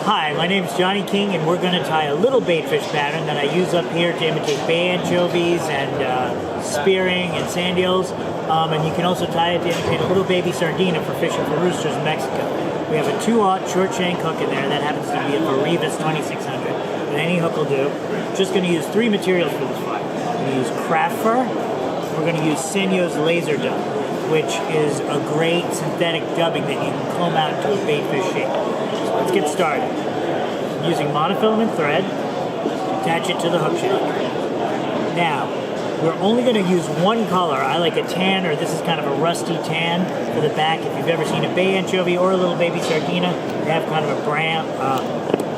Hi, my name's Johnny King, and we're going to tie a little baitfish pattern that I use up here to imitate bay anchovies and spearing and sand eels. And you can also tie it to imitate a little baby sardina for fishing for roosters in Mexico. We have a 2/0 short shank hook in there that happens to be a Varivas 2600, but any hook will do. Just going to use 3 materials for this fly. We're going to use craft fur. We're going to use Senyo's laser dub, which is a great synthetic dubbing that you can comb out into a baitfish shape. So let's get started. I'm using monofilament thread, attach it to the hook shank. Now, we're only going to use one color. I like a tan, or this is kind of a rusty tan for the back. If you've ever seen a bay anchovy or a little baby sardina, they have kind of a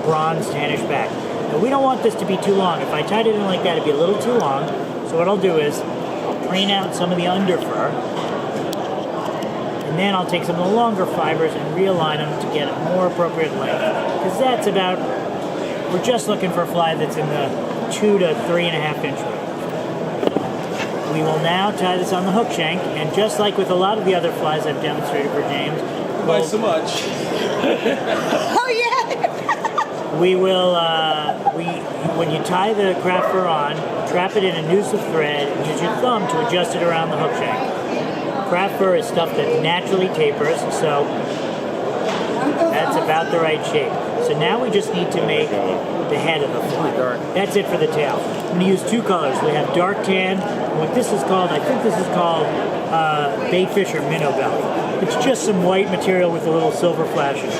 bronze tannish back. Now, we don't want this to be too long. If I tied it in like that, it'd be a little too long. So what I'll do is preen out some of the under fur, and then I'll take some of the longer fibers and realign them to get a more appropriate length. Because that's about, we're just looking for a fly that's in the 2 to 3.5 inch range. We will now tie this on the hook shank, and just like with a lot of the other flies I've demonstrated for James, Why so much? Oh yeah! we will, when you tie the craft fur on, trap it in a noose of thread and use your thumb to adjust it around the hook shank. Craft fur is stuff that naturally tapers, so that's about the right shape. So now we just need to make the head of the fly. That's it for the tail. I'm going to use 2 colors. We have dark tan. What this is called, I think this is called baitfish or minnow belly. It's just some white material with a little silver flashing.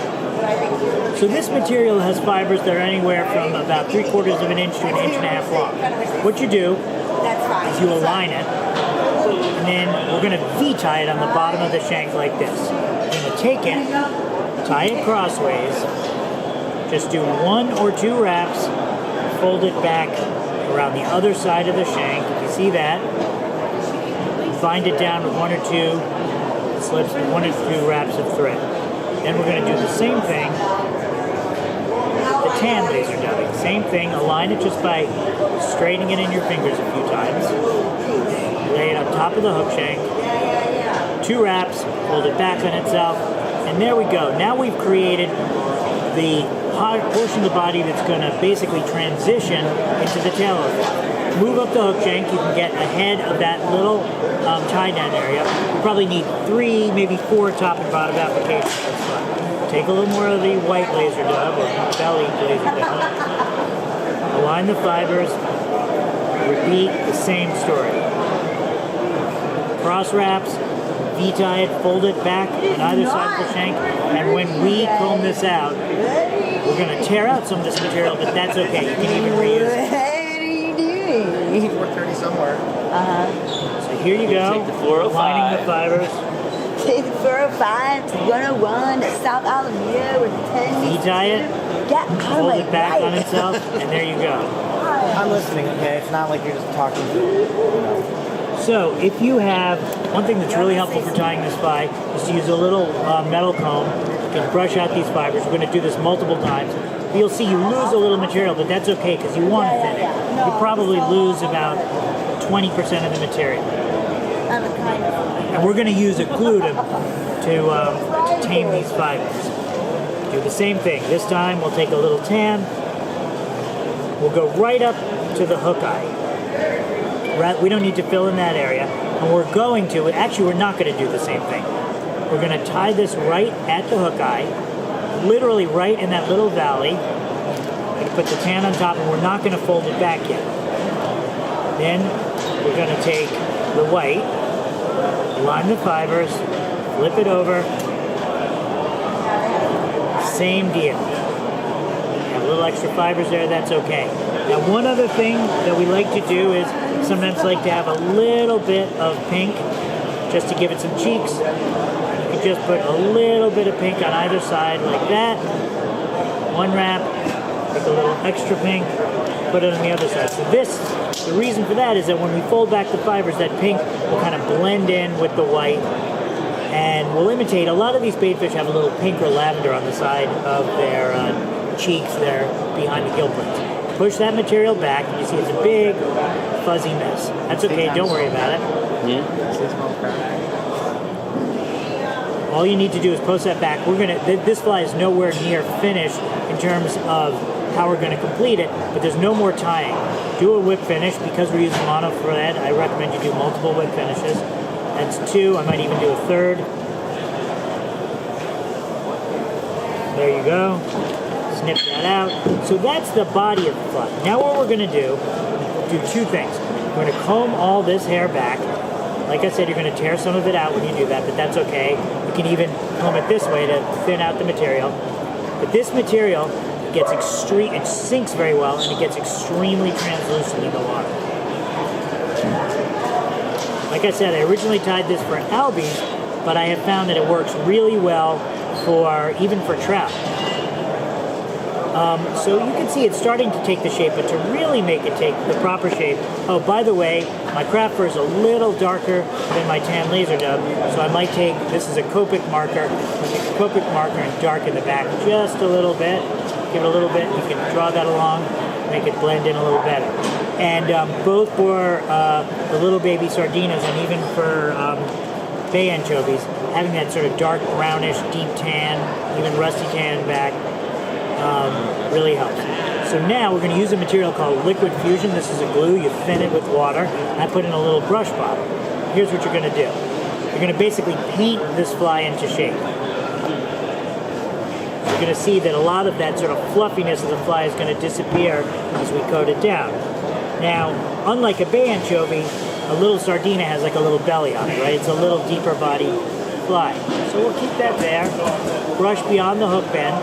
So this material has fibers that are anywhere from about 3/4 of an inch to 1.5 inches long. What you do is you align it, and then we're going to V-tie it on the bottom of the shank like this. We're going to take it, tie it crossways, just do 1 or 2 wraps, fold it back around the other side of the shank. If you see that, bind it down with 1 or 2 slips, 1 or 2 wraps of thread. Then we're going to do the same thing with the tan laser dubbing. Same thing, align it just by straightening it in your fingers a few times. Lay it on top of the hook shank, 2 wraps, fold it back on itself, and there we go. Now we've created the portion of the body that's going to basically transition into the tail of it. Move up the hook shank, you can get ahead of that little tie down area. You probably need 3, maybe 4 top and bottom applications for this fly. Take a little more of the white laser dub, or belly laser dub. Align the fibers. Repeat the same story. Cross wraps, V-tie it, fold it back on either side of the shank, and when we comb this out, we're going to tear out some of this material, but that's okay. You can even reuse it. What are you doing? 4:30 somewhere. So here you go, Take the 405. aligning the fibers. Take the 405 to 101 at South Alameda with 10 V-tie it, hold it back on itself, and there you go. I'm listening, okay? It's not like you're just talking to me. So if you have, one thing that's really helpful for tying this fly is to use a little metal comb and brush out these fibers. We're going to do this multiple times. You'll see you lose a little material, but that's okay because you want to thin it. You probably lose about 20% of the material. And we're going to use a glue to tame these fibers. Do the same thing. This time we'll take a little tan. We'll go right up to the hook eye. We don't need to fill in that area. And we're going to, actually we're not going to do the same thing. We're going to tie this right at the hook eye, literally right in that little valley. We're going to put the tan on top, and we're not going to fold it back yet. Then we're going to take the white, line the fibers, flip it over. Same deal. Have a little extra fibers there, that's okay. Now one other thing that we like to do is sometimes like to have a little bit of pink just to give it some cheeks. You can just put a little bit of pink on either side like that. 1 wrap, take a little extra pink, put it on the other side. So the reason for that is that when we fold back the fibers, that pink will kind of blend in with the white, and will imitate, a lot of these baitfish have a little pink or lavender on the side of their cheeks there behind the gill plates. Push that material back, and you see it's a big, fuzzy mess. That's okay, don't worry about it. All you need to do is post that back. This fly is nowhere near finished in terms of how we're going to complete it, but there's no more tying. Do a whip finish. Because we're using mono thread, I recommend you do multiple whip finishes. That's 2. I might even do a 3rd. There you go. Snip that out. So that's the body of the fly. Now what we're going to do 2 things. We're going to comb all this hair back. Like I said, you're going to tear some of it out when you do that, but that's okay. You can even comb it this way to thin out the material. But this material gets it sinks very well, and it gets extremely translucent in the water. Like I said, I originally tied this for albies, but I have found that it works really well even for trout. So you can see it's starting to take the shape, but to really make it take the proper shape. Oh, by the way, my craft fur is a little darker than my tan laser dub, so I might take, this is a Copic marker, I'll take a Copic marker and darken the back just a little bit. Give it a little bit, you can draw that along, make it blend in a little better. And both for the little baby sardinas and even for bay anchovies, having that sort of dark brownish, deep tan, even rusty tan back, really helps. So now we're going to use a material called liquid fusion. This is a glue. You thin it with water. And I put in a little brush bottle. Here's what you're going to do. You're going to basically paint this fly into shape. You're going to see that a lot of that sort of fluffiness of the fly is going to disappear as we coat it down. Now, unlike a bay anchovy, a little sardina has like a little belly on it, right? It's a little deeper body fly. So we'll keep that there. Brush beyond the hook bend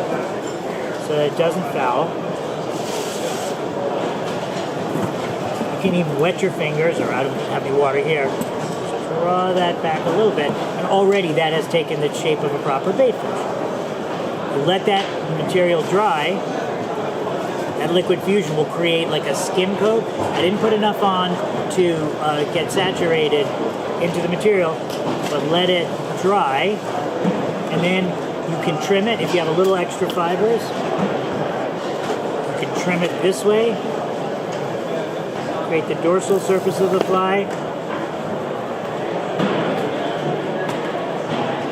so that it doesn't foul. You can even wet your fingers, or I don't have any water here. Just draw that back a little bit, and already that has taken the shape of a proper bait fish. You let that material dry. That liquid fusion will create like a skim coat. I didn't put enough on to get saturated into the material, but let it dry, and then you can trim it if you have a little extra fibers. You can trim it this way, create the dorsal surface of the fly,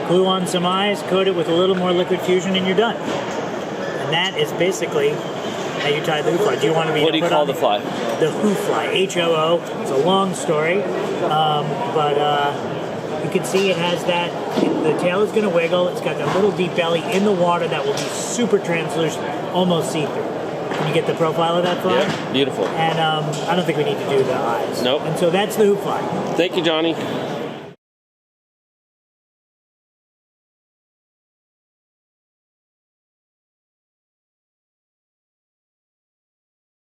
glue on some eyes, coat it with a little more liquid fusion, and you're done. And that is basically how you tie the hoo fly. Do you want me to What do you call the fly? The hoo fly, H-O-O. It's a long story, but you can see it has that, the tail is going to wiggle. It's got that little deep belly in the water that will be super translucent, almost see-through. Can you get the profile of that fly? Yeah, beautiful. And I don't think we need to do the eyes. Nope. And so that's the hoo fly. Thank you, Johnny.